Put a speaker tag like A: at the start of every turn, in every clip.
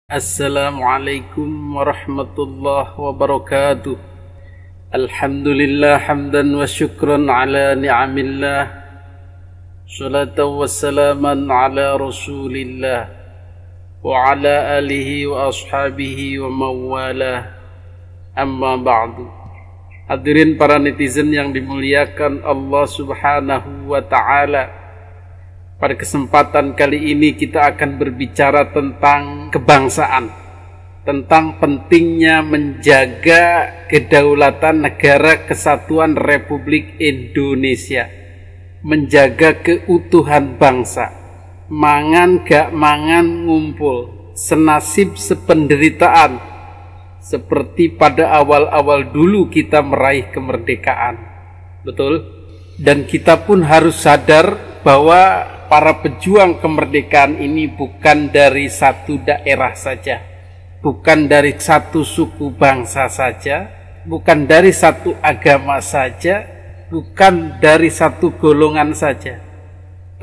A: Assalamualaikum warahmatullahi wabarakatuh. Alhamdulillah hamdan wa syukran ala ni'amillah. Salatan wa salaman ala rasulillah wa ala alihi wa ashabihi wa mawalah. Amma ba'du. Hadirin para netizen yang dimuliakan Allah subhanahu wa ta'ala, pada kesempatan kali ini kita akan berbicara tentang kebangsaan, tentang pentingnya menjaga kedaulatan negara kesatuan Republik Indonesia, menjaga keutuhan bangsa. Mangan gak mangan ngumpul, senasib sependeritaan, seperti pada awal-awal dulu kita meraih kemerdekaan. Betul? Dan kita pun harus sadar bahwa para pejuang kemerdekaan ini bukan dari satu daerah saja, bukan dari satu suku bangsa saja, bukan dari satu agama saja, bukan dari satu golongan saja,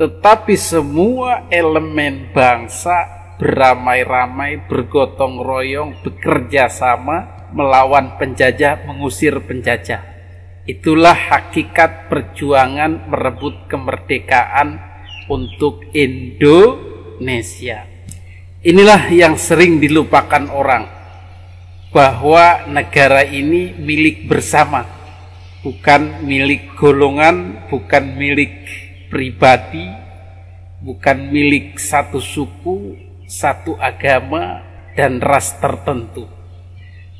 A: tetapi semua elemen bangsa beramai-ramai, bergotong royong, bekerja sama melawan penjajah, mengusir penjajah. Itulah hakikat perjuangan merebut kemerdekaan untuk Indonesia. Inilah yang sering dilupakan orang, bahwa negara ini milik bersama, bukan milik golongan, bukan milik pribadi, bukan milik satu suku, satu agama dan ras tertentu,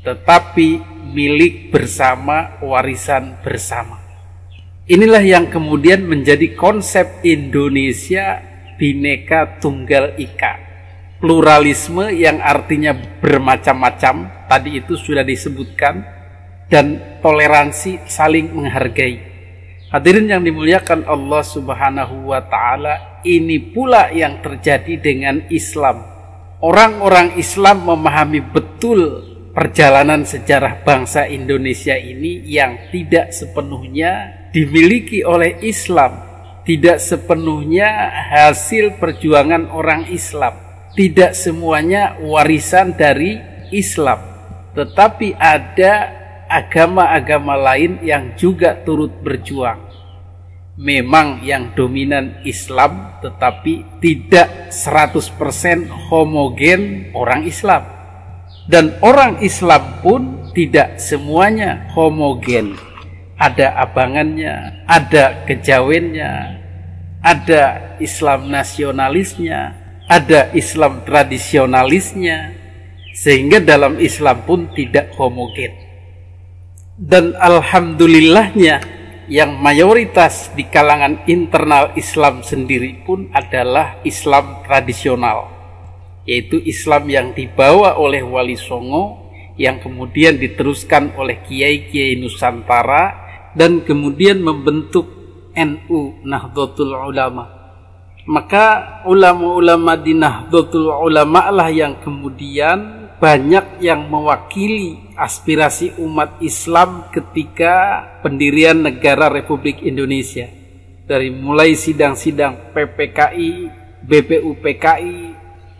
A: tetapi milik bersama, warisan bersama. Inilah yang kemudian menjadi konsep Indonesia Bhinneka Tunggal Ika. Pluralisme yang artinya bermacam-macam, tadi itu sudah disebutkan, dan toleransi, saling menghargai. Hadirin yang dimuliakan Allah subhanahu wa ta'ala, ini pula yang terjadi dengan Islam. Orang-orang Islam memahami betul perjalanan sejarah bangsa Indonesia ini yang tidak sepenuhnya dimiliki oleh Islam, tidak sepenuhnya hasil perjuangan orang Islam, tidak semuanya warisan dari Islam, tetapi ada agama-agama lain yang juga turut berjuang. Memang yang dominan Islam, tetapi tidak 100% homogen orang Islam. Dan orang Islam pun tidak semuanya homogen. Ada abangannya, ada kejawennya, ada Islam nasionalisnya, ada Islam tradisionalisnya, sehingga dalam Islam pun tidak homogen. Dan alhamdulillahnya, yang mayoritas di kalangan internal Islam sendiri pun adalah Islam tradisional, yaitu Islam yang dibawa oleh Wali Songo, yang kemudian diteruskan oleh kiai-kiai Nusantara, dan kemudian membentuk NU, Nahdlatul Ulama. Maka ulama-ulama di Nahdlatul Ulama lah yang kemudian banyak yang mewakili aspirasi umat Islam ketika pendirian negara Republik Indonesia. Dari mulai sidang-sidang PPKI, BPUPKI,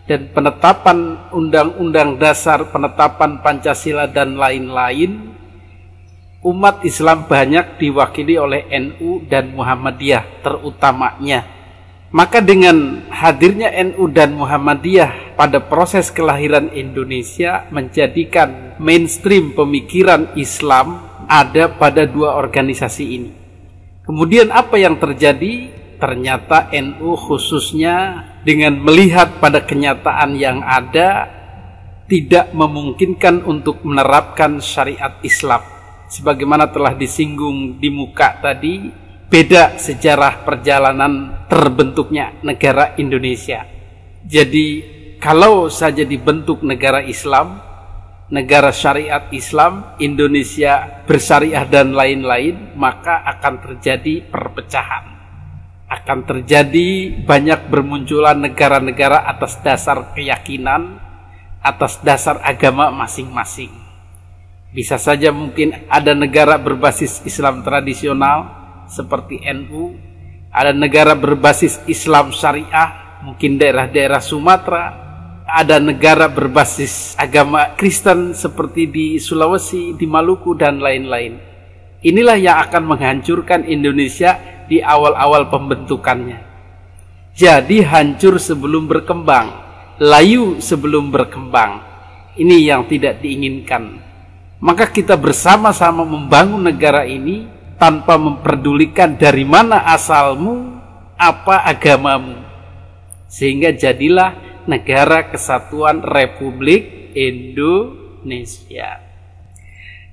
A: dan penetapan Undang-Undang Dasar, penetapan Pancasila dan lain-lain, umat Islam banyak diwakili oleh NU dan Muhammadiyah terutamanya. Maka dengan hadirnya NU dan Muhammadiyah pada proses kelahiran Indonesia, menjadikan mainstream pemikiran Islam ada pada dua organisasi ini. Kemudian apa yang terjadi? Ternyata NU khususnya dengan melihat pada kenyataan yang ada, tidak memungkinkan untuk menerapkan syariat Islam. Sebagaimana telah disinggung di muka tadi, beda sejarah perjalanan terbentuknya negara Indonesia. Jadi kalau saja dibentuk negara Islam, negara syariat Islam, Indonesia bersyariah dan lain-lain, maka akan terjadi perpecahan. Akan terjadi banyak bermunculan negara-negara atas dasar keyakinan, atas dasar agama masing-masing. Bisa saja mungkin ada negara berbasis Islam tradisional seperti NU, ada negara berbasis Islam syariah, mungkin daerah-daerah Sumatera, ada negara berbasis agama Kristen seperti di Sulawesi, di Maluku, dan lain-lain. Inilah yang akan menghancurkan Indonesia di awal-awal pembentukannya. Jadi hancur sebelum berkembang, layu sebelum berkembang. Ini yang tidak diinginkan. Maka kita bersama-sama membangun negara ini tanpa memperdulikan dari mana asalmu, apa agamamu. Sehingga jadilah Negara Kesatuan Republik Indonesia.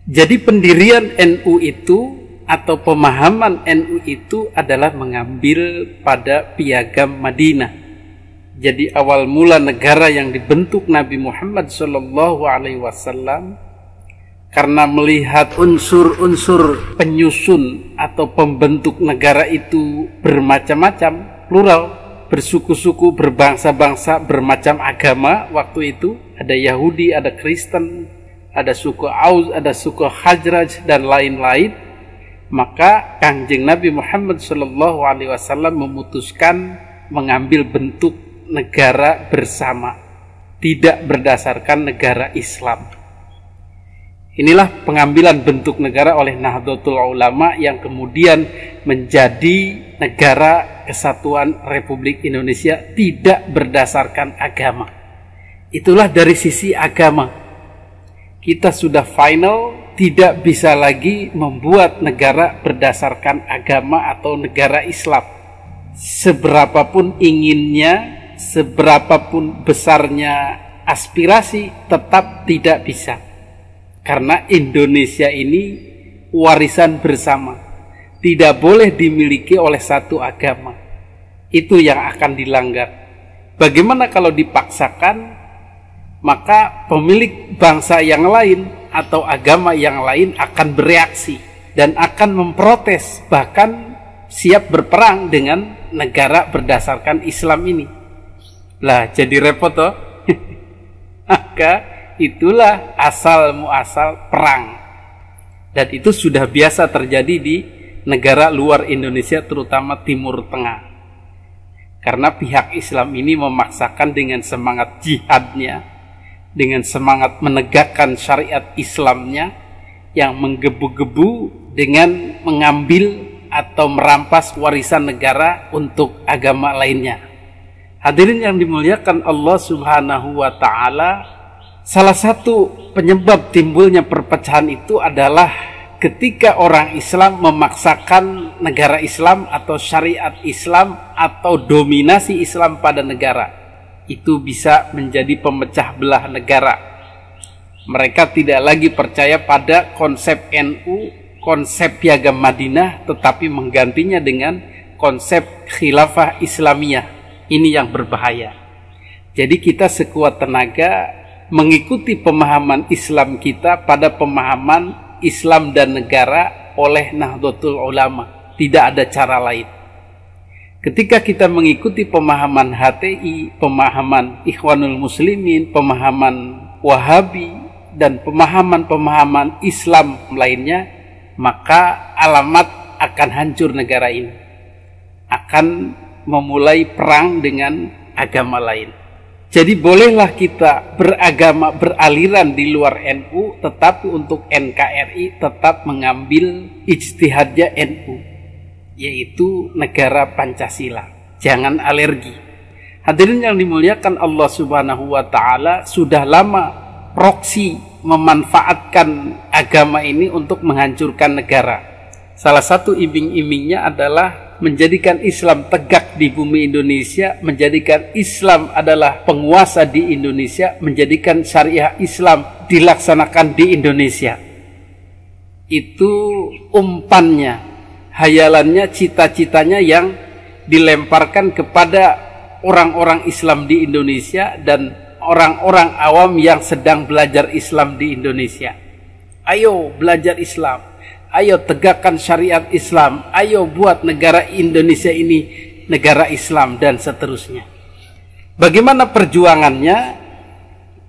A: Jadi pendirian NU itu atau pemahaman NU itu adalah mengambil pada piagam Madinah. Jadi awal mula negara yang dibentuk Nabi Muhammad SAW karena melihat unsur-unsur penyusun atau pembentuk negara itu bermacam-macam, plural, bersuku-suku, berbangsa-bangsa, bermacam agama waktu itu. Ada Yahudi, ada Kristen, ada suku Aus, ada suku Khazraj, dan lain-lain. Maka Kangjeng Nabi Muhammad SAW memutuskan mengambil bentuk negara bersama, tidak berdasarkan negara Islam. Inilah pengambilan bentuk negara oleh Nahdlatul Ulama yang kemudian menjadi Negara Kesatuan Republik Indonesia tidak berdasarkan agama. Itulah dari sisi agama. Kita sudah final, tidak bisa lagi membuat negara berdasarkan agama atau negara Islam. Seberapapun inginnya, seberapapun besarnya aspirasi, tetap tidak bisa. Karena Indonesia ini warisan bersama, tidak boleh dimiliki oleh satu agama. Itu yang akan dilanggar. Bagaimana kalau dipaksakan? Maka pemilik bangsa yang lain atau agama yang lain akan bereaksi dan akan memprotes, bahkan siap berperang dengan negara berdasarkan Islam ini. Lah, jadi repot toh. Maka itulah asal muasal perang. Dan itu sudah biasa terjadi di negara luar Indonesia, terutama Timur Tengah. Karena pihak Islam ini memaksakan dengan semangat jihadnya, dengan semangat menegakkan syariat Islamnya, yang menggebu-gebu dengan mengambil atau merampas warisan negara untuk agama lainnya. Hadirin yang dimuliakan Allah Subhanahu wa Ta'ala, salah satu penyebab timbulnya perpecahan itu adalah ketika orang Islam memaksakan negara Islam atau syariat Islam atau dominasi Islam pada negara. Itu bisa menjadi pemecah belah negara. Mereka tidak lagi percaya pada konsep NU, konsep piagam Madinah, tetapi menggantinya dengan konsep khilafah Islamiyah. Ini yang berbahaya. Jadi kita sekuat tenaga mengikuti pemahaman Islam kita pada pemahaman Islam dan negara oleh Nahdlatul Ulama. Tidak ada cara lain. Ketika kita mengikuti pemahaman HTI, pemahaman Ikhwanul Muslimin, pemahaman Wahabi, dan pemahaman-pemahaman Islam lainnya, maka alamat akan hancur negara ini. Akan memulai perang dengan agama lain. Jadi bolehlah kita beragama, beraliran di luar NU, tetapi untuk NKRI tetap mengambil ijtihadnya NU, yaitu negara Pancasila. Jangan alergi. Hadirin yang dimuliakan Allah Subhanahu wa Ta'ala, sudah lama proksi memanfaatkan agama ini untuk menghancurkan negara. Salah satu iming-imingnya adalah menjadikan Islam tegak di bumi Indonesia, menjadikan Islam adalah penguasa di Indonesia, menjadikan syariah Islam dilaksanakan di Indonesia. Itu umpannya, hayalannya, cita-citanya yang dilemparkan kepada orang-orang Islam di Indonesia dan orang-orang awam yang sedang belajar Islam di Indonesia. Ayo belajar Islam, ayo tegakkan syariat Islam, ayo buat negara Indonesia ini negara Islam, dan seterusnya. Bagaimana perjuangannya?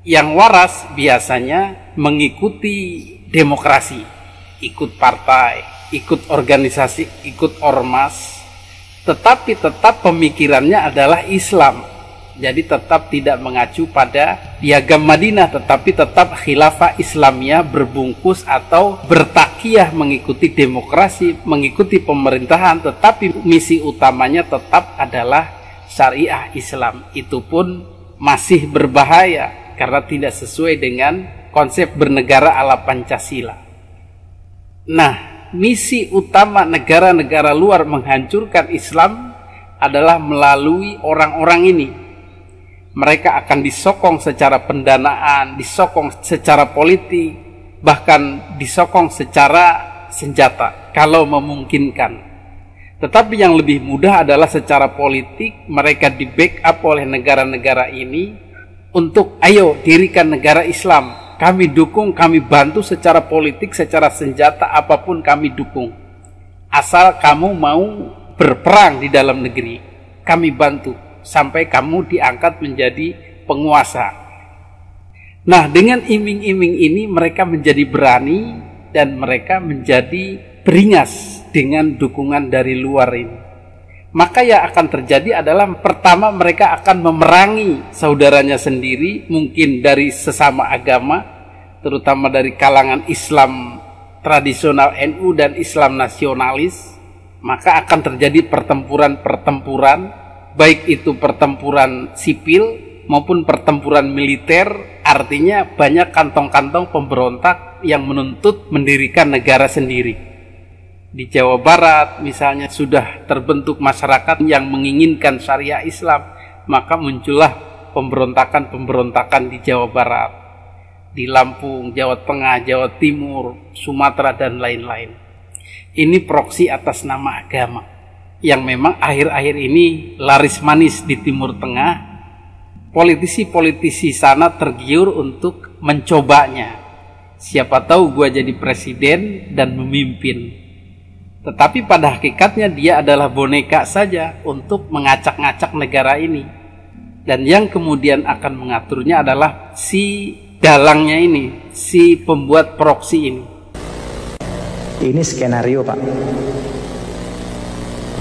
A: Yang waras biasanya mengikuti demokrasi, ikut partai, ikut organisasi, ikut ormas, tetapi tetap pemikirannya adalah Islam. Jadi tetap tidak mengacu pada piagam Madinah, tetapi tetap khilafah Islamiyah berbungkus atau bertakiyah mengikuti demokrasi, mengikuti pemerintahan, tetapi misi utamanya tetap adalah syariah Islam. Itu pun masih berbahaya karena tidak sesuai dengan konsep bernegara ala Pancasila. Nah, misi utama negara-negara luar menghancurkan Islam adalah melalui orang-orang ini. Mereka akan disokong secara pendanaan, disokong secara politik, bahkan disokong secara senjata kalau memungkinkan. Tetapi yang lebih mudah adalah secara politik mereka di backup oleh negara-negara ini untuk ayo dirikan negara Islam. Kami dukung, kami bantu secara politik, secara senjata, apapun kami dukung. Asal kamu mau berperang di dalam negeri, kami bantu sampai kamu diangkat menjadi penguasa. Nah, dengan iming-iming ini mereka menjadi berani dan mereka menjadi beringas dengan dukungan dari luar ini. Maka yang akan terjadi adalah pertama mereka akan memerangi saudaranya sendiri, mungkin dari sesama agama, terutama dari kalangan Islam tradisional NU dan Islam nasionalis. Maka akan terjadi pertempuran-pertempuran, baik itu pertempuran sipil maupun pertempuran militer. Artinya banyak kantong-kantong pemberontak yang menuntut mendirikan negara sendiri. Di Jawa Barat misalnya sudah terbentuk masyarakat yang menginginkan syariah Islam, maka muncullah pemberontakan-pemberontakan di Jawa Barat, di Lampung, Jawa Tengah, Jawa Timur, Sumatera, dan lain-lain. Ini proksi atas nama agama yang memang akhir-akhir ini laris manis di Timur Tengah. Politisi-politisi sana tergiur untuk mencobanya. Siapa tahu gua jadi presiden dan memimpin. Tetapi pada hakikatnya dia adalah boneka saja untuk mengacak-ngacak negara ini. Dan yang kemudian akan mengaturnya adalah si dalangnya ini, si pembuat proksi ini.
B: Ini skenario, Pak.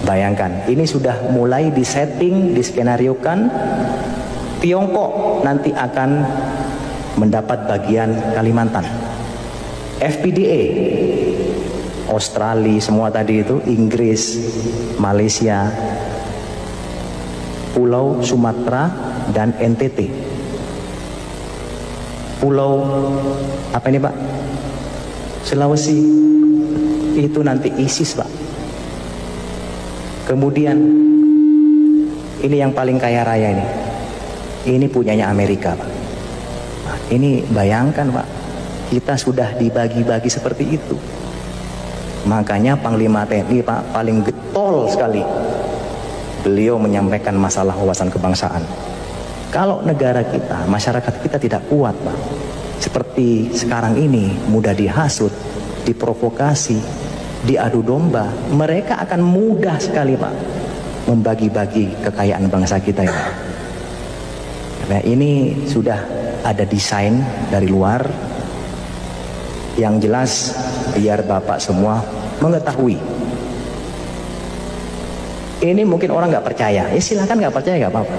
B: Bayangkan, ini sudah mulai disetting, diskenariokan. Tiongkok nanti akan mendapat bagian Kalimantan. FPDA, Australia, semua tadi itu, Inggris, Malaysia, Pulau Sumatera dan NTT. Pulau apa ini, Pak? Sulawesi, itu nanti ISIS, Pak. Kemudian ini yang paling kaya raya ini punyanya Amerika, Pak. Nah, ini bayangkan, Pak, kita sudah dibagi-bagi seperti itu. Makanya Panglima TNI, Pak, paling getol sekali beliau menyampaikan masalah wawasan kebangsaan. Kalau negara kita, masyarakat kita tidak kuat, Pak, seperti sekarang ini, mudah dihasut, diprovokasi, diadu domba, mereka akan mudah sekali, Pak, membagi-bagi kekayaan bangsa kita ya. Nah, ini sudah ada desain dari luar. Yang jelas biar Bapak semua mengetahui. Ini mungkin orang nggak percaya, ya silakan nggak percaya nggak apa-apa.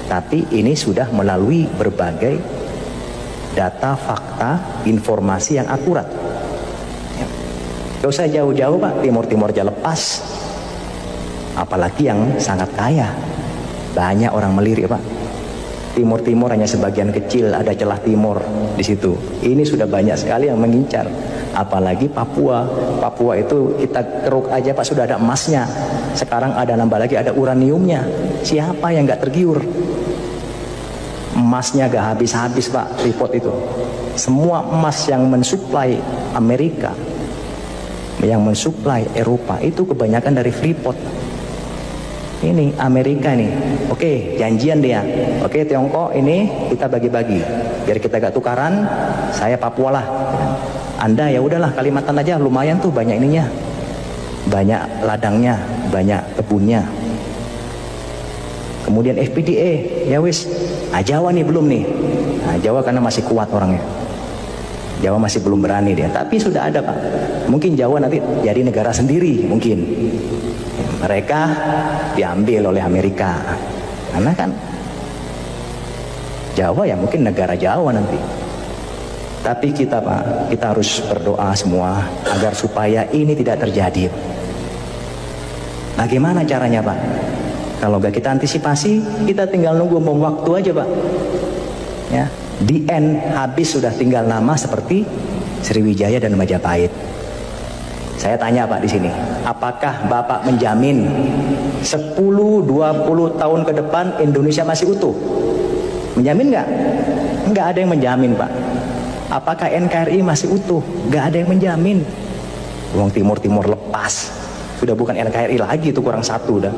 B: Tapi ini sudah melalui berbagai data, fakta, informasi yang akurat. Gak usah jauh-jauh, Pak, Timur-Timur aja lepas. Apalagi yang sangat kaya. Banyak orang melirik, Pak. Timur-Timur hanya sebagian kecil, ada celah timur di situ. Ini sudah banyak sekali yang mengincar. Apalagi Papua. Papua itu kita keruk aja, Pak, sudah ada emasnya. Sekarang ada nambah lagi, ada uraniumnya. Siapa yang nggak tergiur? Emasnya gak habis-habis, Pak, Freeport itu. Semua emas yang mensuplai Amerika, yang mensuplai Eropa, itu kebanyakan dari Freeport. Ini Amerika nih, oke, janjian dia, oke, Tiongkok ini kita bagi-bagi, biar kita gak tukaran, saya Papua lah, Anda ya udahlah Kalimantan aja, lumayan tuh banyak ininya, banyak ladangnya, banyak kebunnya. Kemudian FPDA, ya wis, Jawa nih belum nih, nah, Jawa karena masih kuat orangnya, Jawa masih belum berani dia, tapi sudah ada, Pak. Mungkin Jawa nanti jadi negara sendiri, mungkin. Mereka diambil oleh Amerika. Karena kan Jawa ya mungkin negara Jawa nanti. Tapi kita Pak, kita harus berdoa semua agar supaya ini tidak terjadi. Bagaimana caranya Pak? Kalau nggak kita antisipasi, kita tinggal nunggu bom waktu aja Pak. Ya, di end habis sudah tinggal nama seperti Sriwijaya dan Majapahit. Saya tanya Pak di sini, apakah Bapak menjamin 10-20 tahun ke depan Indonesia masih utuh? Menjamin nggak? Nggak ada yang menjamin Pak. Apakah NKRI masih utuh? Nggak ada yang menjamin. Uang Timur lepas, sudah bukan NKRI lagi, itu kurang satu udah.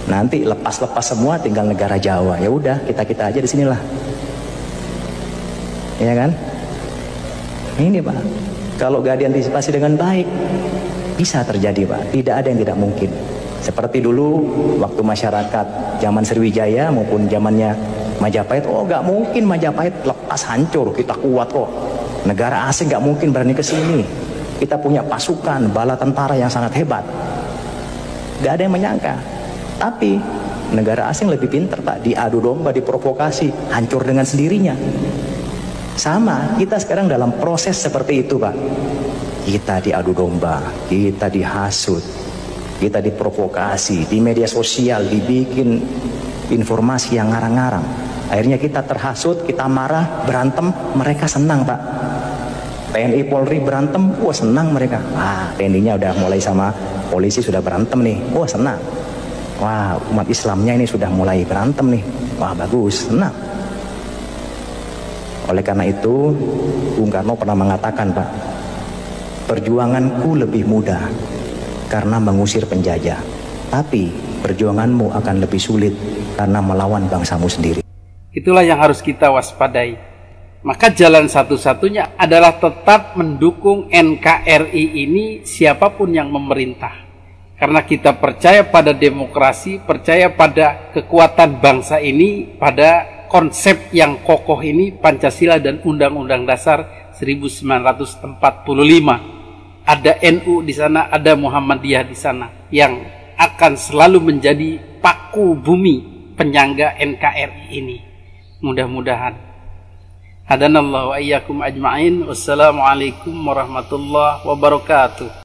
B: Nanti lepas semua, tinggal negara Jawa. Ya udah, kita aja di sinilah. Ya kan? Ini Pak, kalau gak diantisipasi dengan baik, bisa terjadi Pak. Tidak ada yang tidak mungkin. Seperti dulu waktu masyarakat zaman Sriwijaya maupun zamannya Majapahit, oh gak mungkin Majapahit lepas hancur, kita kuat kok. Negara asing gak mungkin berani ke sini. Kita punya pasukan, bala tentara yang sangat hebat. Gak ada yang menyangka. Tapi negara asing lebih pintar Pak, diadu domba, diprovokasi, hancur dengan sendirinya. Sama, kita sekarang dalam proses seperti itu Pak. Kita diadu domba, kita dihasut, kita diprovokasi, di media sosial dibikin informasi yang ngarang-ngarang. Akhirnya kita terhasut, kita marah, berantem, mereka senang Pak. TNI Polri berantem, wah senang mereka. Wah, TNI-nya udah mulai sama polisi sudah berantem nih, wah senang. Wah, umat Islamnya ini sudah mulai berantem nih, wah bagus, senang. Oleh karena itu, Bung Karno pernah mengatakan Pak, perjuanganku lebih mudah karena mengusir penjajah, tapi perjuanganmu akan lebih sulit karena melawan bangsamu sendiri.
A: Itulah yang harus kita waspadai. Maka jalan satu-satunya adalah tetap mendukung NKRI ini siapapun yang memerintah. Karena kita percaya pada demokrasi, percaya pada kekuatan bangsa ini, pada konsep yang kokoh ini, Pancasila dan Undang-Undang Dasar 1945. Ada NU di sana, ada Muhammadiyah di sana yang akan selalu menjadi paku bumi penyangga NKRI ini. Mudah-mudahan. Hadanallahu wa iyyakum ajma'in. Wassalamualaikum warahmatullahi wabarakatuh.